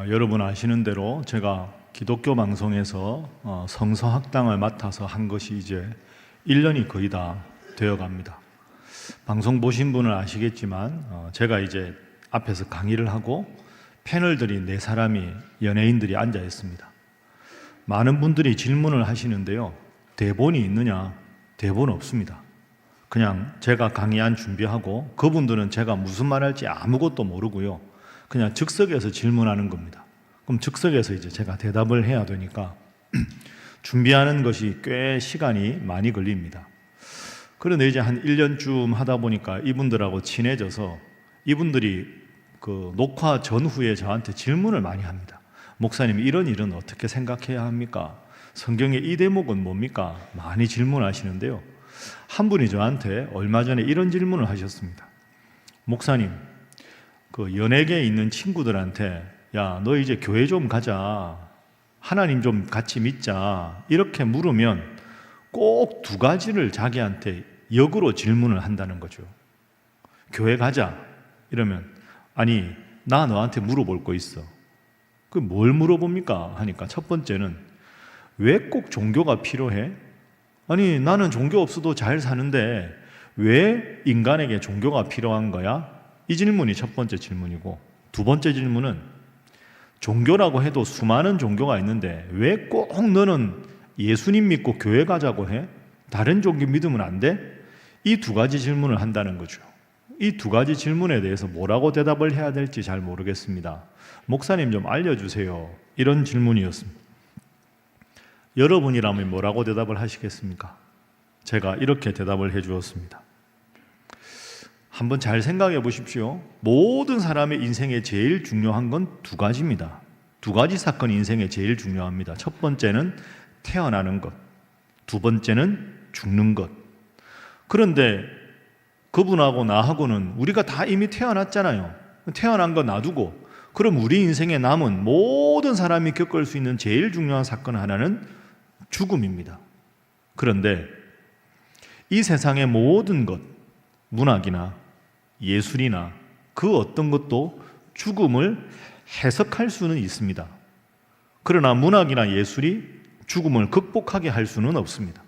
여러분 아시는 대로 제가 기독교 방송에서 성서학당을 맡아서 한 것이 이제 1년이 거의 다 되어 갑니다. 방송 보신 분은 아시겠지만 제가 이제 앞에서 강의를 하고 패널들이 4사람이 연예인들이 앉아 있습니다. 많은 분들이 질문을 하시는데요. 대본이 있느냐? 대본 없습니다. 그냥 제가 강의안 준비하고 그분들은 제가 무슨 말할지 아무것도 모르고요. 그냥 즉석에서 질문하는 겁니다. 그럼 즉석에서 이제 제가 대답을 해야 되니까 준비하는 것이 꽤 시간이 많이 걸립니다. 그런데 이제 한 1년쯤 하다 보니까 이분들하고 친해져서 이분들이 그 녹화 전후에 저한테 질문을 많이 합니다. 목사님, 이런 일은 어떻게 생각해야 합니까? 성경의 이 대목은 뭡니까? 많이 질문하시는데요. 한 분이 저한테 얼마 전에 이런 질문을 하셨습니다. 목사님, 그 연예계에 있는 친구들한테 야, 너 이제 교회 좀 가자, 하나님 좀 같이 믿자, 이렇게 물으면 꼭 2가지를 자기한테 역으로 질문을 한다는 거죠. 교회 가자 이러면 아니, 나 너한테 물어볼 거 있어. 그 뭘 물어봅니까? 하니까 첫 번째는 왜 꼭 종교가 필요해? 아니, 나는 종교 없어도 잘 사는데 왜 인간에게 종교가 필요한 거야? 이 질문이 첫 번째 질문이고, 2번째 질문은 종교라고 해도 수많은 종교가 있는데 왜 꼭 너는 예수님 믿고 교회 가자고 해? 다른 종교 믿으면 안 돼? 이 2가지 질문을 한다는 거죠. 이 2가지 질문에 대해서 뭐라고 대답을 해야 될지 잘 모르겠습니다. 목사님 좀 알려주세요. 이런 질문이었습니다. 여러분이라면 뭐라고 대답을 하시겠습니까? 제가 이렇게 대답을 해 주었습니다. 한번 잘 생각해 보십시오. 모든 사람의 인생에 제일 중요한 건 2가지입니다. 2가지 사건이 인생에 제일 중요합니다. 첫 번째는 태어나는 것, 2번째는 죽는 것. 그런데 그분하고 나하고는 우리가 다 이미 태어났잖아요. 태어난 거 놔두고 그럼 우리 인생에 남은 모든 사람이 겪을 수 있는 제일 중요한 사건 하나는 죽음입니다. 그런데 이 세상의 모든 것, 문학이나 예술이나 그 어떤 것도 죽음을 해석할 수는 있습니다. 그러나 문학이나 예술이 죽음을 극복하게 할 수는 없습니다.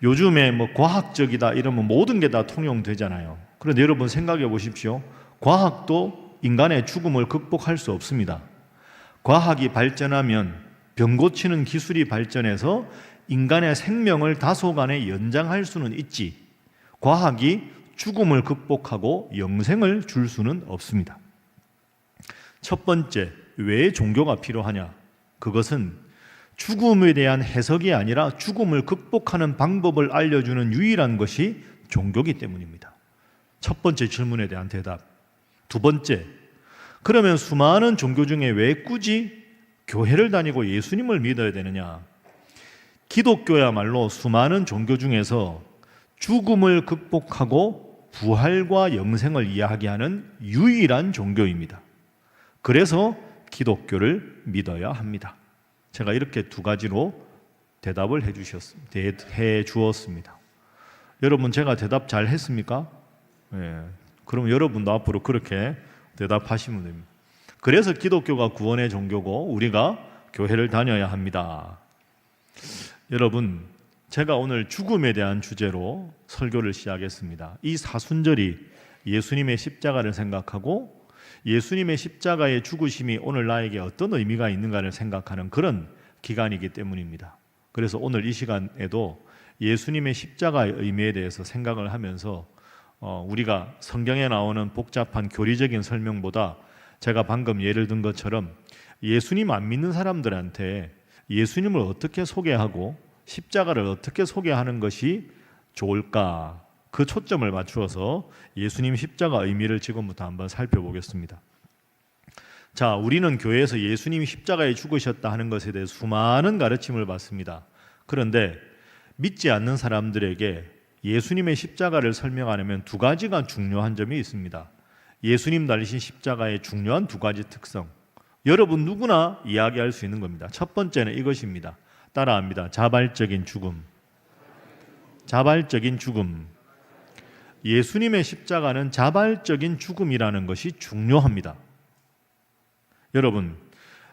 요즘에 과학적이다 이러면 모든 게 다 통용되잖아요. 그런데 여러분 생각해 보십시오. 과학도 인간의 죽음을 극복할 수 없습니다. 과학이 발전하면 병 고치는 기술이 발전해서 인간의 생명을 다소간에 연장할 수는 있지, 과학이 죽음을 극복하고 영생을 줄 수는 없습니다. 첫 번째, 왜 종교가 필요하냐? 그것은 죽음에 대한 해석이 아니라 죽음을 극복하는 방법을 알려주는 유일한 것이 종교이기 때문입니다. 첫 번째 질문에 대한 대답. 2번째, 그러면 수많은 종교 중에 왜 굳이 교회를 다니고 예수님을 믿어야 되느냐? 기독교야말로 수많은 종교 중에서 죽음을 극복하고 부활과 영생을 이야기하는 유일한 종교입니다. 그래서 기독교를 믿어야 합니다. 제가 이렇게 2가지로 대답을 해 주었습니다. 여러분, 제가 대답 잘 했습니까? 네. 그럼 여러분도 앞으로 그렇게 대답하시면 됩니다. 그래서 기독교가 구원의 종교고 우리가 교회를 다녀야 합니다. 여러분, 제가 오늘 죽음에 대한 주제로 설교를 시작했습니다. 이 사순절이 예수님의 십자가를 생각하고 예수님의 십자가의 죽으심이 오늘 나에게 어떤 의미가 있는가를 생각하는 그런 기간이기 때문입니다. 그래서 오늘 이 시간에도 예수님의 십자가의 의미에 대해서 생각을 하면서 우리가 성경에 나오는 복잡한 교리적인 설명보다 제가 방금 예를 든 것처럼 예수님 안 믿는 사람들한테 예수님을 어떻게 소개하고 십자가를 어떻게 소개하는 것이 좋을까? 그 초점을 맞추어서 예수님 십자가 의미를 지금부터 한번 살펴보겠습니다. 자, 우리는 교회에서 예수님이 십자가에 죽으셨다 하는 것에 대해 수많은 가르침을 받습니다. 그런데 믿지 않는 사람들에게 예수님의 십자가를 설명하려면 2가지가 중요한 점이 있습니다. 예수님 달리신 십자가의 중요한 2가지 특성, 여러분 누구나 이야기할 수 있는 겁니다. 첫 번째는 이것입니다. 따라합니다. 자발적인 죽음. 자발적인 죽음. 예수님의 십자가는 자발적인 죽음이라는 것이 중요합니다. 여러분,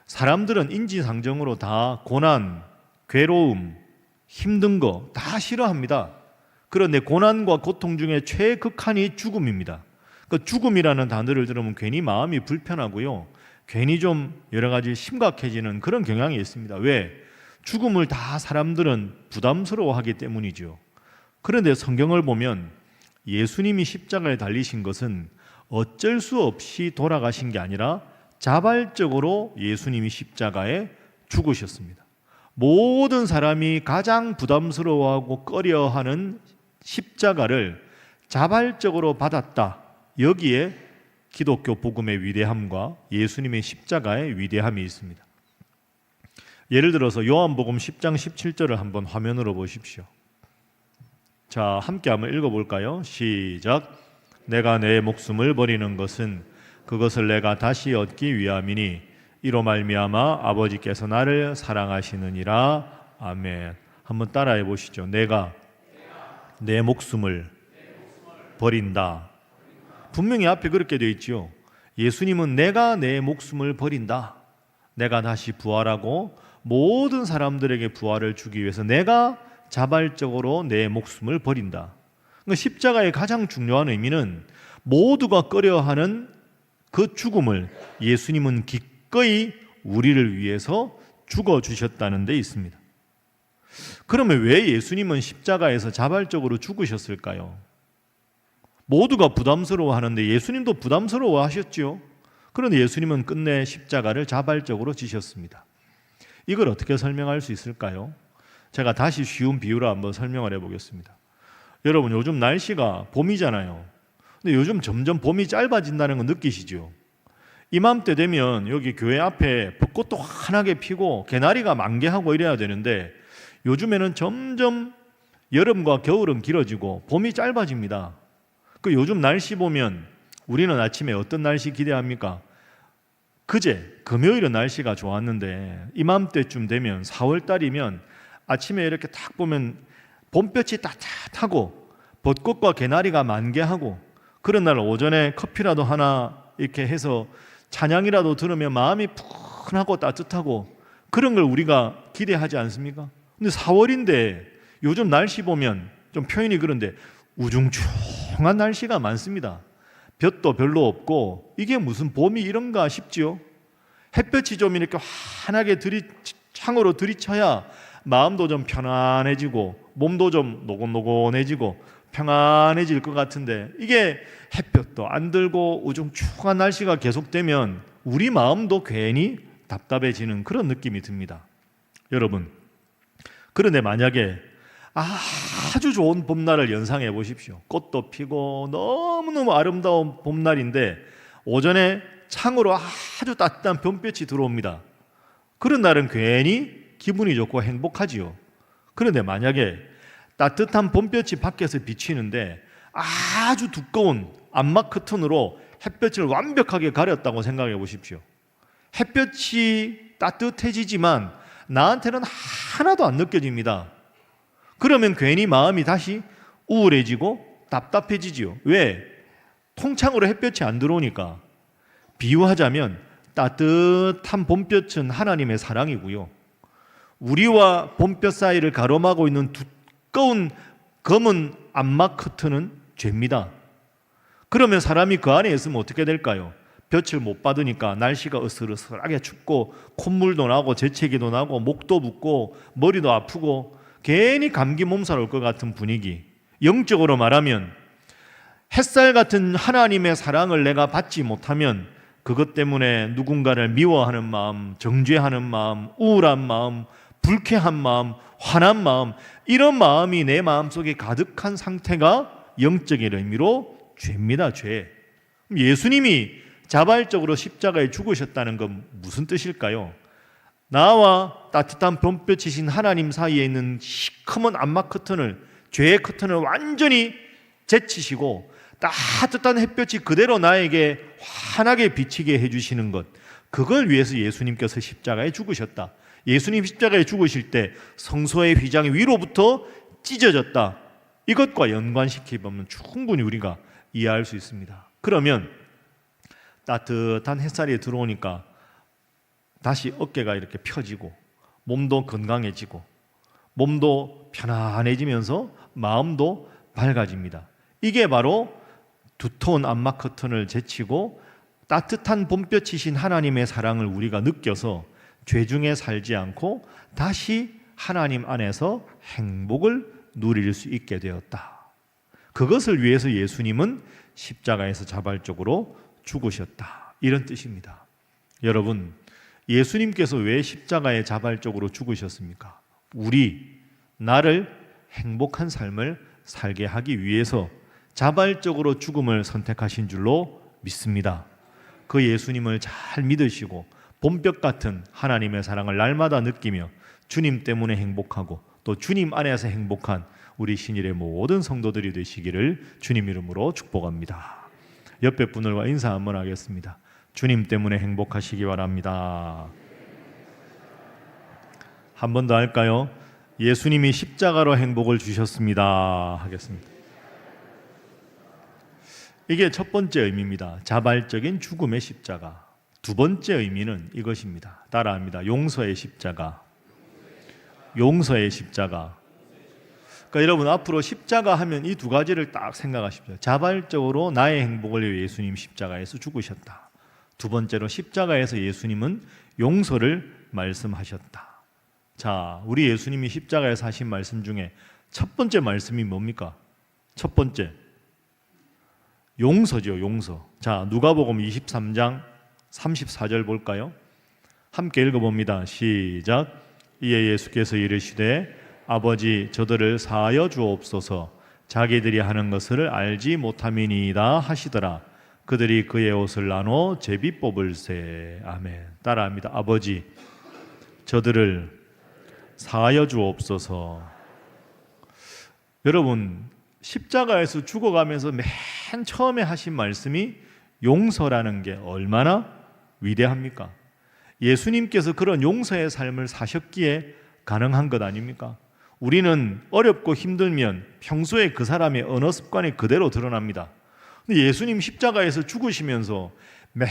사람들은 인지상정으로 다 고난, 괴로움, 힘든 거 다 싫어합니다. 그런데 고난과 고통 중에 최극한이 죽음입니다. 그 죽음이라는 단어를 들으면 괜히 마음이 불편하고요, 괜히 좀 여러 가지 심각해지는 그런 경향이 있습니다. 왜? 죽음을 다 사람들은 부담스러워하기 때문이죠. 그런데 성경을 보면 예수님이 십자가에 달리신 것은 어쩔 수 없이 돌아가신 게 아니라 자발적으로 예수님이 십자가에 죽으셨습니다. 모든 사람이 가장 부담스러워하고 꺼려하는 십자가를 자발적으로 받았다. 여기에 기독교 복음의 위대함과 예수님의 십자가의 위대함이 있습니다. 예를 들어서 요한복음 10장 17절을 한번 화면으로 보십시오. 자, 함께 한번 읽어볼까요? 시작. 내가 내 목숨을 버리는 것은 그것을 내가 다시 얻기 위함이니 이로 말미암아 아버지께서 나를 사랑하시느니라. 아멘. 한번 따라해 보시죠. 내가 내 목숨을 버린다. 분명히 앞에 그렇게 되어 있죠. 예수님은 내가 내 목숨을 버린다. 내가 다시 부활하고 모든 사람들에게 부활을 주기 위해서 내가 자발적으로 내 목숨을 버린다. 그러니까 십자가의 가장 중요한 의미는 모두가 꺼려하는 그 죽음을 예수님은 기꺼이 우리를 위해서 죽어주셨다는 데 있습니다. 그러면 왜 예수님은 십자가에서 자발적으로 죽으셨을까요? 모두가 부담스러워하는데 예수님도 부담스러워하셨죠. 그런데 예수님은 끝내 십자가를 자발적으로 지셨습니다. 이걸 어떻게 설명할 수 있을까요? 제가 다시 쉬운 비유로 한번 설명을 해보겠습니다. 여러분, 요즘 날씨가 봄이잖아요. 근데 요즘 점점 봄이 짧아진다는 거 느끼시죠? 이맘때 되면 여기 교회 앞에 벚꽃도 환하게 피고 개나리가 만개하고 이래야 되는데 요즘에는 점점 여름과 겨울은 길어지고 봄이 짧아집니다. 그 요즘 날씨 보면 우리는 아침에 어떤 날씨 기대합니까? 그제 금요일은 날씨가 좋았는데 이맘때쯤 되면 4월 달이면 아침에 이렇게 딱 보면 봄볕이 따뜻하고 벚꽃과 개나리가 만개하고 그런 날 오전에 커피라도 하나 이렇게 해서 찬양이라도 들으면 마음이 푸근하고 따뜻하고 그런 걸 우리가 기대하지 않습니까? 근데 4월인데 요즘 날씨 보면 좀 표현이 그런데 우중충한 날씨가 많습니다. 볕도 별로 없고 이게 무슨 봄이 이런가 싶지요. 햇볕이 좀 이렇게 환하게 창으로 들이쳐야 마음도 좀 편안해지고 몸도 좀 노곤노곤해지고 평안해질 것 같은데 이게 햇볕도 안 들고 우중충한 날씨가 계속되면 우리 마음도 괜히 답답해지는 그런 느낌이 듭니다. 여러분, 그런데 만약에 아주 좋은 봄날을 연상해 보십시오. 꽃도 피고 너무너무 아름다운 봄날인데 오전에 창으로 아주 따뜻한 봄볕이 들어옵니다. 그런 날은 괜히 기분이 좋고 행복하지요. 그런데 만약에 따뜻한 봄볕이 밖에서 비치는데 아주 두꺼운 암막 커튼으로 햇볕을 완벽하게 가렸다고 생각해 보십시오. 햇볕이 따뜻해지지만 나한테는 하나도 안 느껴집니다. 그러면 괜히 마음이 다시 우울해지고 답답해지지요. 왜? 통창으로 햇볕이 안 들어오니까. 비유하자면 따뜻한 봄볕은 하나님의 사랑이고요, 우리와 봄볕 사이를 가로막고 있는 두꺼운 검은 암막 커튼은 죄입니다. 그러면 사람이 그 안에 있으면 어떻게 될까요? 볕을 못 받으니까 날씨가 으슬으슬하게 춥고 콧물도 나고 재채기도 나고 목도 붓고 머리도 아프고 괜히 감기 몸살 올 것 같은 분위기. 영적으로 말하면 햇살 같은 하나님의 사랑을 내가 받지 못하면 그것 때문에 누군가를 미워하는 마음, 정죄하는 마음, 우울한 마음, 불쾌한 마음, 화난 마음, 이런 마음이 내 마음속에 가득한 상태가 영적인 의미로 죄입니다. 죄. 예수님이 자발적으로 십자가에 죽으셨다는 건 무슨 뜻일까요? 나와 따뜻한 봄볕이신 하나님 사이에 있는 시커먼 암막 커튼을, 죄의 커튼을 완전히 제치시고 따뜻한 햇볕이 그대로 나에게 환하게 비치게 해주시는 것, 그걸 위해서 예수님께서 십자가에 죽으셨다. 예수님 십자가에 죽으실 때 성소의 휘장이 위로부터 찢어졌다. 이것과 연관시켜보면 충분히 우리가 이해할 수 있습니다. 그러면 따뜻한 햇살이 들어오니까 다시 어깨가 이렇게 펴지고 몸도 건강해지고 몸도 편안해지면서 마음도 밝아집니다. 이게 바로 두터운 암막 커튼을 제치고 따뜻한 봄볕이신 하나님의 사랑을 우리가 느껴서 죄 중에 살지 않고 다시 하나님 안에서 행복을 누릴 수 있게 되었다. 그것을 위해서 예수님은 십자가에서 자발적으로 죽으셨다. 이런 뜻입니다. 여러분, 예수님께서 왜 십자가에 자발적으로 죽으셨습니까? 나를 행복한 삶을 살게 하기 위해서 자발적으로 죽음을 선택하신 줄로 믿습니다. 그 예수님을 잘 믿으시고 봄볕 같은 하나님의 사랑을 날마다 느끼며 주님 때문에 행복하고 또 주님 안에서 행복한 우리 신일의 모든 성도들이 되시기를 주님 이름으로 축복합니다. 옆에 분들과 인사 한번 하겠습니다. 주님 때문에 행복하시기 바랍니다. 한 번 더 할까요? 예수님이 십자가로 행복을 주셨습니다. 하겠습니다. 이게 첫 번째 의미입니다. 자발적인 죽음의 십자가. 두 번째 의미는 이것입니다. 따라합니다. 용서의 십자가. 용서의 십자가. 그러니까 여러분 앞으로 십자가 하면 이 두 가지를 딱 생각하십시오. 자발적으로 나의 행복을 위해 예수님 십자가에서 죽으셨다. 두 번째로 십자가에서 예수님은 용서를 말씀하셨다. 자, 우리 예수님이 십자가에서 하신 말씀 중에 첫 번째 말씀이 뭡니까? 첫 번째 용서죠. 용서. 자, 누가복음 23장 34절 볼까요? 함께 읽어봅니다. 시작. 이에 예수께서 이르시되 아버지 저들을 사하여 주옵소서 자기들이 하는 것을 알지 못함이니이다 하시더라. 그들이 그의 옷을 나눠 제비 뽑을세. 아멘. 따라합니다. 아버지 저들을 사하여 주옵소서. 여러분 십자가에서 죽어가면서 맨 처음에 하신 말씀이 용서라는 게 얼마나 위대합니까? 예수님께서 그런 용서의 삶을 사셨기에 가능한 것 아닙니까? 우리는 어렵고 힘들면 평소에 그 사람의 언어 습관이 그대로 드러납니다. 근데 예수님 십자가에서 죽으시면서 맨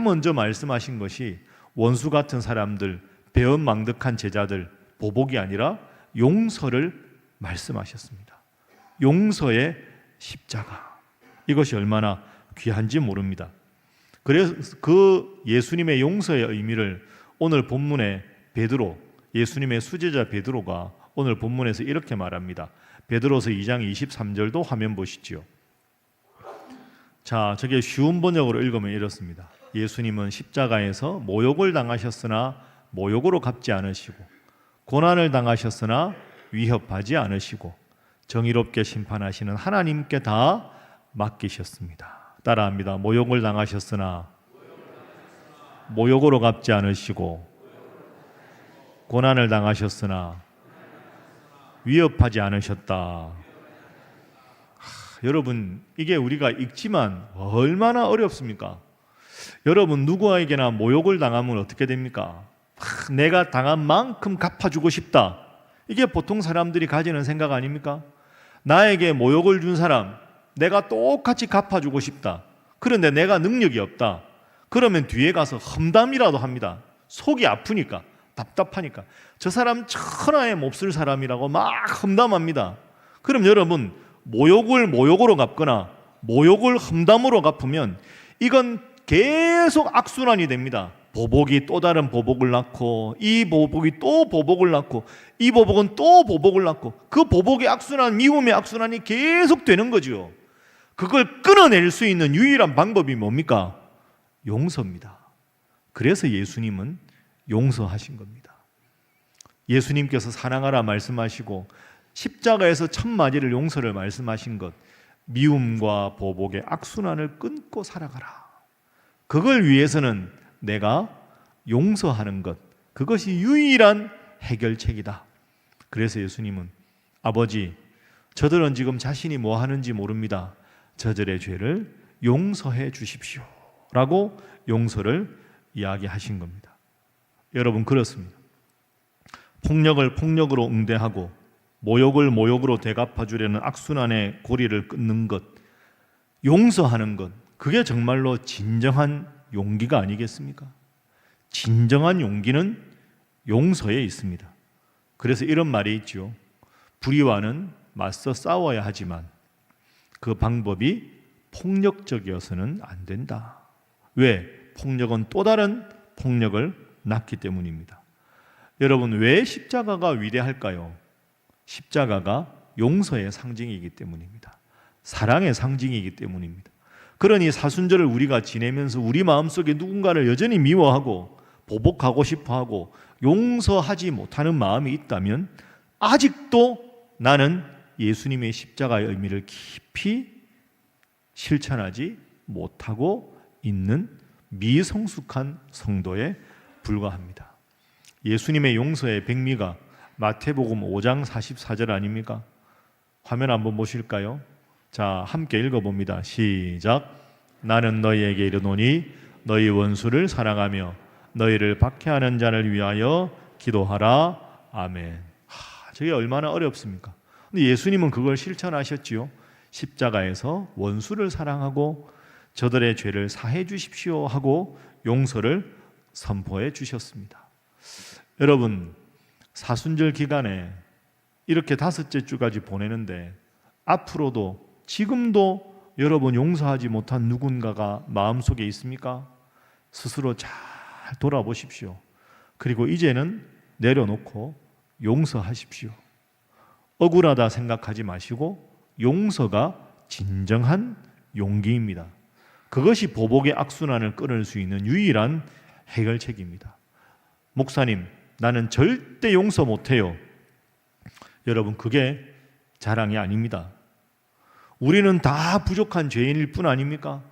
먼저 말씀하신 것이 원수 같은 사람들, 배은망덕한 제자들 보복이 아니라 용서를 말씀하셨습니다. 용서의 십자가. 이것이 얼마나 귀한지 모릅니다. 그래서 그 예수님의 용서의 의미를 오늘 본문에 베드로, 예수님의 수제자 베드로가 오늘 본문에서 이렇게 말합니다. 베드로서 2장 23절도 화면 보시지요. 자, 저게 쉬운 번역으로 읽으면 이렇습니다. 예수님은 십자가에서 모욕을 당하셨으나 모욕으로 갚지 않으시고 고난을 당하셨으나 위협하지 않으시고 정의롭게 심판하시는 하나님께 다 맡기셨습니다. 따라합니다. 모욕을 당하셨으나 모욕으로 갚지 않으시고 고난을 당하셨으나 위협하지 않으셨다. 여러분 이게 우리가 읽지만 얼마나 어렵습니까? 여러분 누구에게나 모욕을 당하면 어떻게 됩니까? 내가 당한 만큼 갚아주고 싶다. 이게 보통 사람들이 가지는 생각 아닙니까? 나에게 모욕을 준 사람 내가 똑같이 갚아주고 싶다. 그런데 내가 능력이 없다. 그러면 뒤에 가서 험담이라도 합니다. 속이 아프니까, 답답하니까. 저 사람 천하에 몹쓸 사람이라고 막 험담합니다. 그럼 여러분 모욕을 모욕으로 갚거나 모욕을 험담으로 갚으면 이건 계속 악순환이 됩니다. 보복이 또 다른 보복을 낳고 이 보복이 또 보복을 낳고 이 보복은 또 보복을 낳고 그 보복의 악순환, 미움의 악순환이 계속 되는 거죠. 그걸 끊어낼 수 있는 유일한 방법이 뭡니까? 용서입니다. 그래서 예수님은 용서하신 겁니다. 예수님께서 사랑하라 말씀하시고 십자가에서 천마디를 용서를 말씀하신 것, 미움과 보복의 악순환을 끊고 살아가라. 그걸 위해서는 내가 용서하는 것, 그것이 유일한 해결책이다. 그래서 예수님은 아버지 저들은 지금 자신이 뭐 하는지 모릅니다. 저들의 죄를 용서해 주십시오 라고 용서를 이야기하신 겁니다. 여러분 그렇습니다. 폭력을 폭력으로 응대하고 모욕을 모욕으로 되갚아주려는 악순환의 고리를 끊는 것, 용서하는 것, 그게 정말로 진정한 용기가 아니겠습니까? 진정한 용기는 용서에 있습니다. 그래서 이런 말이 있죠. 불의와는 맞서 싸워야 하지만 그 방법이 폭력적이어서는 안 된다. 왜? 폭력은 또 다른 폭력을 낳기 때문입니다. 여러분, 왜 십자가가 위대할까요? 십자가가 용서의 상징이기 때문입니다. 사랑의 상징이기 때문입니다. 그러니 사순절을 우리가 지내면서 우리 마음속에 누군가를 여전히 미워하고 보복하고 싶어하고 용서하지 못하는 마음이 있다면 아직도 나는 예수님의 십자가의 의미를 깊이 실천하지 못하고 있는 미성숙한 성도에 불과합니다. 예수님의 용서의 백미가 마태복음 5장 44절 아닙니까? 화면 한번 보실까요? 자, 함께 읽어봅니다. 시작. 나는 너희에게 이르노니 너희 원수를 사랑하며 너희를 박해하는 자를 위하여 기도하라. 아멘. 저게 얼마나 어렵습니까? 근데 예수님은 그걸 실천하셨지요. 십자가에서 원수를 사랑하고 저들의 죄를 사해 주십시오 하고 용서를 선포해 주셨습니다. 여러분, 사순절 기간에 이렇게 5째 주까지 보내는데 앞으로도 지금도 여러분 용서하지 못한 누군가가 마음속에 있습니까? 스스로 잘 돌아보십시오. 그리고 이제는 내려놓고 용서하십시오. 억울하다 생각하지 마시고 용서가 진정한 용기입니다. 그것이 보복의 악순환을 끊을 수 있는 유일한 해결책입니다. 목사님, 나는 절대 용서 못해요. 여러분, 그게 자랑이 아닙니다. 우리는 다 부족한 죄인일 뿐 아닙니까?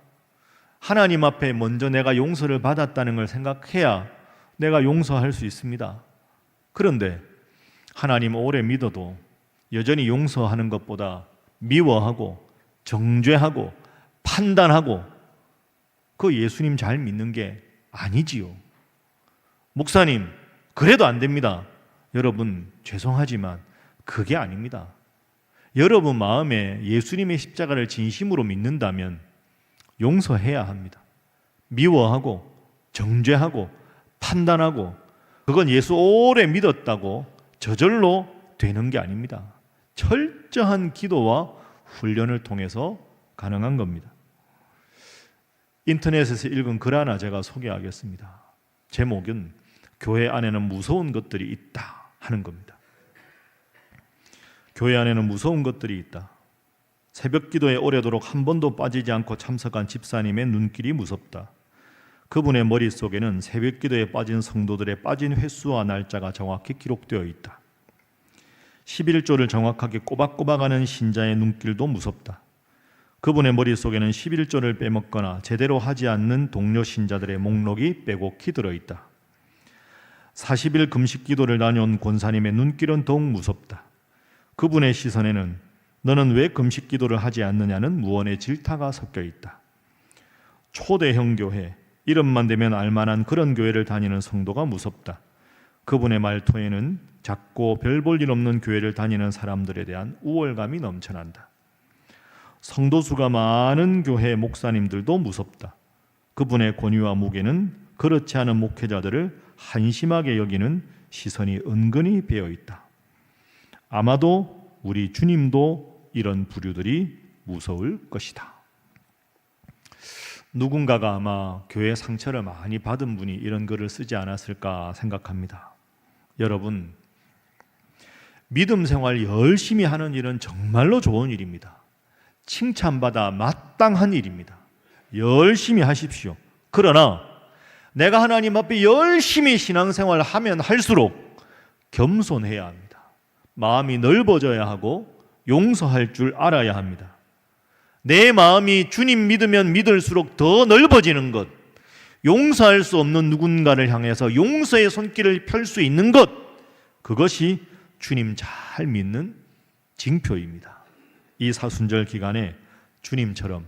하나님 앞에 먼저 내가 용서를 받았다는 걸 생각해야 내가 용서할 수 있습니다. 그런데 하나님 오래 믿어도 여전히 용서하는 것보다 미워하고 정죄하고 판단하고 그 예수님 잘 믿는 게 아니지요. 목사님, 그래도 안 됩니다. 여러분, 죄송하지만 그게 아닙니다. 여러분 마음에 예수님의 십자가를 진심으로 믿는다면 용서해야 합니다. 미워하고 정죄하고 판단하고 그건 예수 오래 믿었다고 저절로 되는 게 아닙니다. 철저한 기도와 훈련을 통해서 가능한 겁니다. 인터넷에서 읽은 글 하나 제가 소개하겠습니다. 제목은 교회 안에는 무서운 것들이 있다 하는 겁니다. 교회 안에는 무서운 것들이 있다. 새벽 기도에 오래도록 한 번도 빠지지 않고 참석한 집사님의 눈길이 무섭다. 그분의 머릿속에는 새벽 기도에 빠진 성도들의 빠진 횟수와 날짜가 정확히 기록되어 있다. 11조를 정확하게 꼬박꼬박 하는 신자의 눈길도 무섭다. 그분의 머릿속에는 11조를 빼먹거나 제대로 하지 않는 동료 신자들의 목록이 빼곡히 들어있다. 40일 금식 기도를 다녀온 권사님의 눈길은 더욱 무섭다. 그분의 시선에는 너는 왜 금식 기도를 하지 않느냐는 무언의 질타가 섞여 있다. 초대형 교회, 이름만 대면 알만한 그런 교회를 다니는 성도가 무섭다. 그분의 말투에는 작고 별 볼 일 없는 교회를 다니는 사람들에 대한 우월감이 넘쳐난다. 성도수가 많은 교회 목사님들도 무섭다. 그분의 권위와 무게는 그렇지 않은 목회자들을 한심하게 여기는 시선이 은근히 배어 있다. 아마도 우리 주님도 이런 부류들이 무서울 것이다. 누군가가 아마 교회 상처를 많이 받은 분이 이런 글을 쓰지 않았을까 생각합니다. 여러분, 믿음 생활 열심히 하는 일은 정말로 좋은 일입니다. 칭찬받아 마땅한 일입니다. 열심히 하십시오. 그러나 내가 하나님 앞에 열심히 신앙생활을 하면 할수록 겸손해야 합니다. 마음이 넓어져야 하고 용서할 줄 알아야 합니다. 내 마음이 주님 믿으면 믿을수록 더 넓어지는 것, 용서할 수 없는 누군가를 향해서 용서의 손길을 펼 수 있는 것, 그것이 주님 잘 믿는 징표입니다. 이 사순절 기간에 주님처럼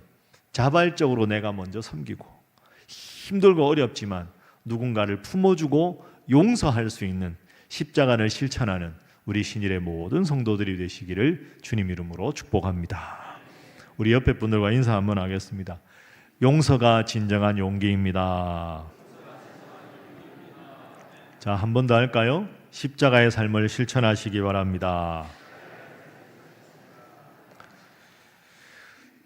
자발적으로 내가 먼저 섬기고 힘들고 어렵지만 누군가를 품어주고 용서할 수 있는 십자가를 실천하는 우리 신일의 모든 성도들이 되시기를 주님 이름으로 축복합니다. 우리 옆에 분들과 인사 한번 하겠습니다. 용서가 진정한 용기입니다. 자, 한 번 더 할까요? 십자가의 삶을 실천하시기 바랍니다.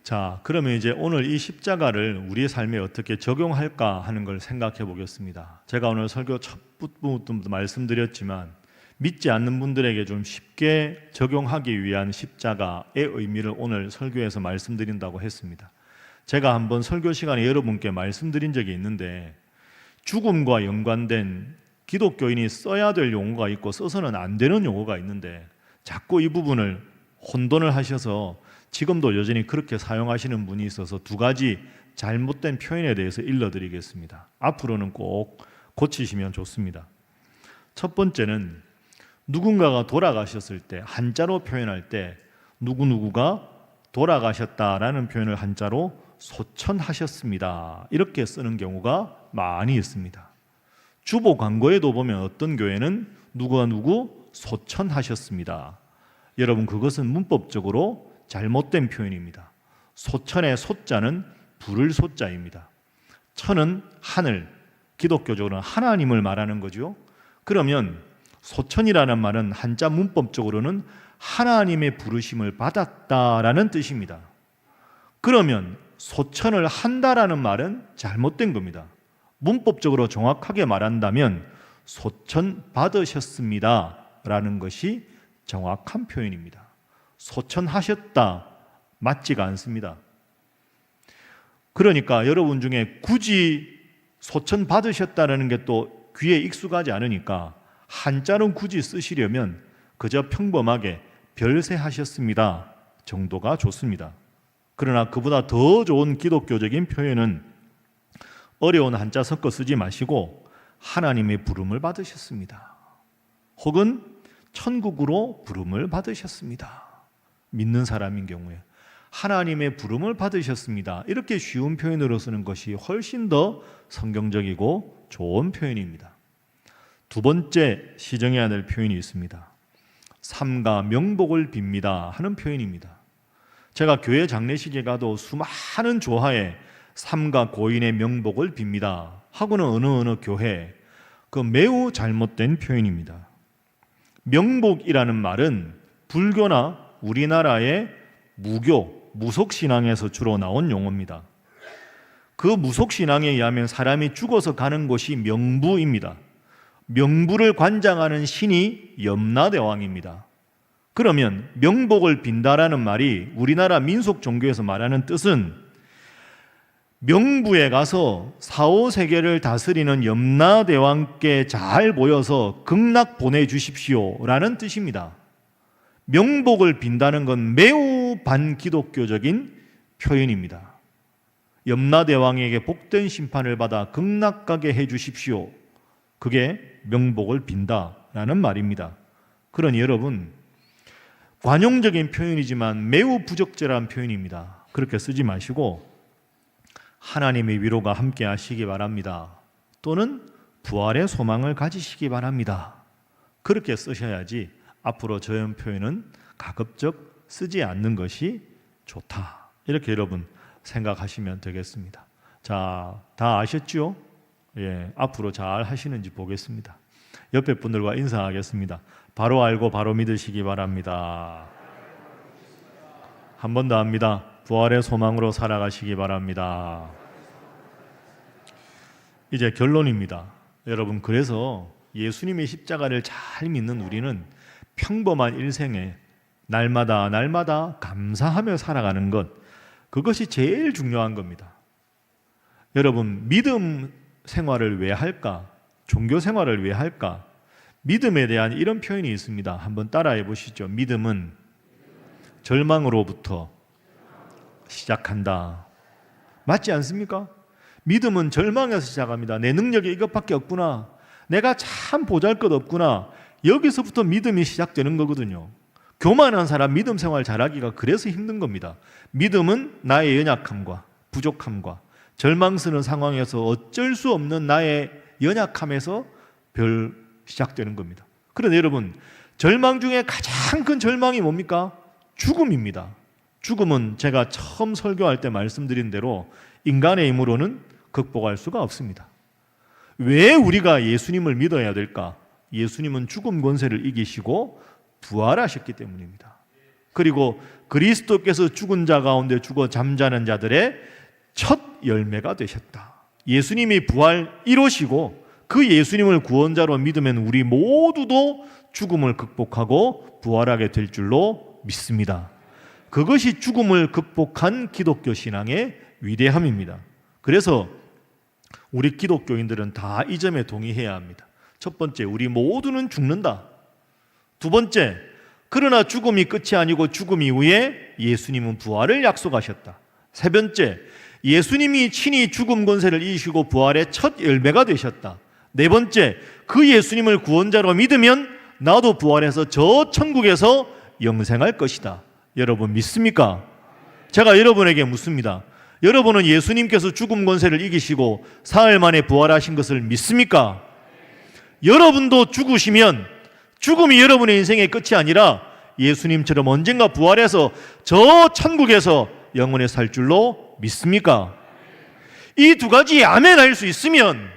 자, 그러면 이제 오늘 이 십자가를 우리의 삶에 어떻게 적용할까 하는 걸 생각해 보겠습니다. 제가 오늘 설교 첫 부분부터 말씀드렸지만 믿지 않는 분들에게 좀 쉽게 적용하기 위한 십자가의 의미를 오늘 설교에서 말씀드린다고 했습니다. 제가 한번 설교 시간에 여러분께 말씀드린 적이 있는데 죽음과 연관된 기독교인이 써야 될 용어가 있고 써서는 안 되는 용어가 있는데 자꾸 이 부분을 혼돈을 하셔서 지금도 여전히 그렇게 사용하시는 분이 있어서 두 가지 잘못된 표현에 대해서 일러드리겠습니다. 앞으로는 꼭 고치시면 좋습니다. 첫 번째는 누군가가 돌아가셨을 때 한자로 표현할 때 누구누구가 돌아가셨다라는 표현을 한자로 소천하셨습니다. 이렇게 쓰는 경우가 많이 있습니다. 주보 광고에도 보면 어떤 교회는 누구가 누구 소천하셨습니다. 여러분, 그것은 문법적으로 잘못된 표현입니다. 소천의 소자는 부를 소자입니다. 천은 하늘, 기독교적으로는 하나님을 말하는 거죠. 그러면 소천이라는 말은 한자 문법적으로는 하나님의 부르심을 받았다라는 뜻입니다. 그러면 소천을 한다라는 말은 잘못된 겁니다. 문법적으로 정확하게 말한다면 소천 받으셨습니다 라는 것이 정확한 표현입니다. 소천하셨다 맞지가 않습니다. 그러니까 여러분 중에 굳이 소천 받으셨다는 게 또 귀에 익숙하지 않으니까 한자는 굳이 쓰시려면 그저 평범하게 별세하셨습니다 정도가 좋습니다. 그러나 그보다 더 좋은 기독교적인 표현은 어려운 한자 섞어 쓰지 마시고 하나님의 부름을 받으셨습니다. 혹은 천국으로 부름을 받으셨습니다. 믿는 사람인 경우에 하나님의 부름을 받으셨습니다. 이렇게 쉬운 표현으로 쓰는 것이 훨씬 더 성경적이고 좋은 표현입니다. 두 번째 시정해야 될 표현이 있습니다. 삼가 명복을 빕니다 하는 표현입니다. 제가 교회 장례식에 가도 수많은 조화에 삼가 고인의 명복을 빕니다 하고는 어느 교회, 그 매우 잘못된 표현입니다. 명복이라는 말은 불교나 우리나라의 무교, 무속신앙에서 주로 나온 용어입니다. 그 무속신앙에 의하면 사람이 죽어서 가는 곳이 명부입니다. 명부를 관장하는 신이 염라대왕입니다. 그러면 명복을 빈다라는 말이 우리나라 민속 종교에서 말하는 뜻은 명부에 가서 4, 5세계를 다스리는 염라대왕께 잘 모여서 극락 보내주십시오 라는 뜻입니다. 명복을 빈다는 건 매우 반기독교적인 표현입니다. 염라대왕에게 복된 심판을 받아 극락 가게 해주십시오. 그게 명복을 빈다라는 말입니다. 그러니 여러분, 관용적인 표현이지만 매우 부적절한 표현입니다. 그렇게 쓰지 마시고 하나님의 위로가 함께 하시기 바랍니다. 또는 부활의 소망을 가지시기 바랍니다. 그렇게 쓰셔야지 앞으로 저런 표현은 가급적 쓰지 않는 것이 좋다. 이렇게 여러분 생각하시면 되겠습니다. 자, 다 아셨죠? 예, 앞으로 잘 하시는지 보겠습니다. 옆에 분들과 인사하겠습니다. 바로 알고 바로 믿으시기 바랍니다. 한 번 더 합니다. 부활의 소망으로 살아가시기 바랍니다. 이제 결론입니다. 여러분, 그래서 예수님의 십자가를 잘 믿는 우리는 평범한 일생에 날마다 감사하며 살아가는 것, 그것이 제일 중요한 겁니다. 여러분, 믿음 생활을 왜 할까? 종교 생활을 왜 할까? 믿음에 대한 이런 표현이 있습니다. 한번 따라해 보시죠. 믿음은 절망으로부터 시작한다. 맞지 않습니까? 믿음은 절망에서 시작합니다. 내 능력이 이것밖에 없구나. 내가 참 보잘것없구나. 여기서부터 믿음이 시작되는 거거든요. 교만한 사람 믿음 생활 잘하기가 그래서 힘든 겁니다. 믿음은 나의 연약함과 부족함과 절망스러운 상황에서 어쩔 수 없는 나의 연약함에서 시작되는 겁니다. 그런데 여러분, 절망 중에 가장 큰 절망이 뭡니까? 죽음입니다. 죽음은 제가 처음 설교할 때 말씀드린 대로 인간의 힘으로는 극복할 수가 없습니다. 왜 우리가 예수님을 믿어야 될까? 예수님은 죽음 권세를 이기시고 부활하셨기 때문입니다. 그리고 그리스도께서 죽은 자 가운데 죽어 잠자는 자들의 첫 열매가 되셨다. 예수님이 부활 이루시고 그 예수님을 구원자로 믿으면 우리 모두도 죽음을 극복하고 부활하게 될 줄로 믿습니다. 그것이 죽음을 극복한 기독교 신앙의 위대함입니다. 그래서 우리 기독교인들은 다 이 점에 동의해야 합니다. 첫 번째, 우리 모두는 죽는다. 두 번째, 그러나 죽음이 끝이 아니고 죽음 이후에 예수님은 부활을 약속하셨다. 세 번째, 예수님이 친히 죽음 권세를 이기시고 부활의 첫 열매가 되셨다. 네 번째, 그 예수님을 구원자로 믿으면 나도 부활해서 저 천국에서 영생할 것이다. 여러분 믿습니까? 제가 여러분에게 묻습니다. 여러분은 예수님께서 죽음 권세를 이기시고 사흘 만에 부활하신 것을 믿습니까? 여러분도 죽으시면 죽음이 여러분의 인생의 끝이 아니라 예수님처럼 언젠가 부활해서 저 천국에서 영원히 살 줄로 믿습니까? 이 두 가지 아멘 할 수 있으면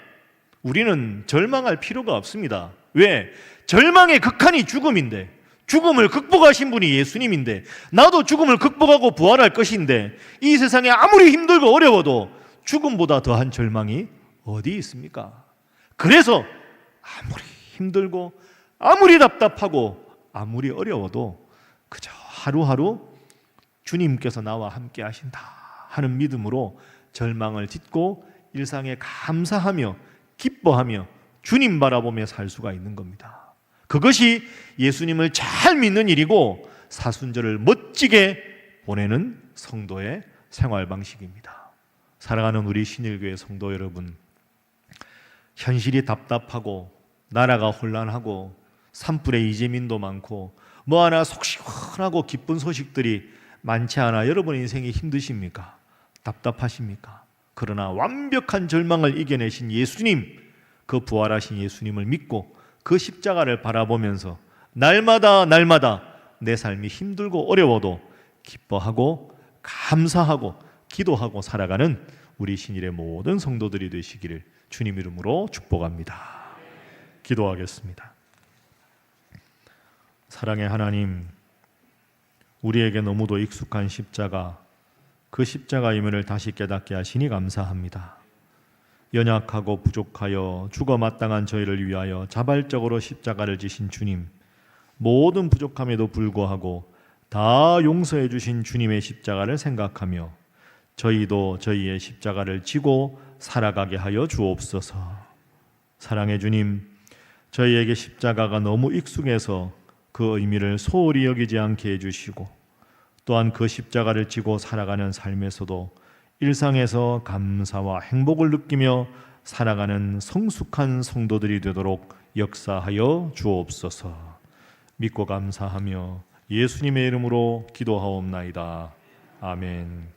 우리는 절망할 필요가 없습니다. 왜? 절망의 극한이 죽음인데, 죽음을 극복하신 분이 예수님인데, 나도 죽음을 극복하고 부활할 것인데, 이 세상에 아무리 힘들고 어려워도 죽음보다 더한 절망이 어디 있습니까? 그래서 아무리 힘들고 아무리 답답하고 아무리 어려워도 그저 하루하루 주님께서 나와 함께 하신다 하는 믿음으로 절망을 딛고 일상에 감사하며 기뻐하며 주님 바라보며 살 수가 있는 겁니다. 그것이 예수님을 잘 믿는 일이고 사순절을 멋지게 보내는 성도의 생활 방식입니다. 사랑하는 우리 신일교회 성도 여러분, 현실이 답답하고 나라가 혼란하고 산불에 이재민도 많고 뭐 하나 속 시원하고 기쁜 소식들이 많지 않아 여러분의 인생이 힘드십니까? 답답하십니까? 그러나 완벽한 절망을 이겨내신 예수님, 그 부활하신 예수님을 믿고 그 십자가를 바라보면서 날마다 내 삶이 힘들고 어려워도 기뻐하고 감사하고 기도하고 살아가는 우리 신일의 모든 성도들이 되시기를 주님 이름으로 축복합니다. 기도하겠습니다. 사랑의 하나님, 우리에게 너무도 익숙한 십자가, 그 십자가임을 다시 깨닫게 하시니 감사합니다. 연약하고 부족하여 죽어 마땅한 저희를 위하여 자발적으로 십자가를 지신 주님, 모든 부족함에도 불구하고 다 용서해 주신 주님의 십자가를 생각하며 저희도 저희의 십자가를 지고 살아가게 하여 주옵소서. 사랑의 주님, 저희에게 십자가가 너무 익숙해서 그 의미를 소홀히 여기지 않게 해주시고 또한 그 십자가를 지고 살아가는 삶에서도 일상에서 감사와 행복을 느끼며 살아가는 성숙한 성도들이 되도록 역사하여 주옵소서. 믿고 감사하며 예수님의 이름으로 기도하옵나이다. 아멘.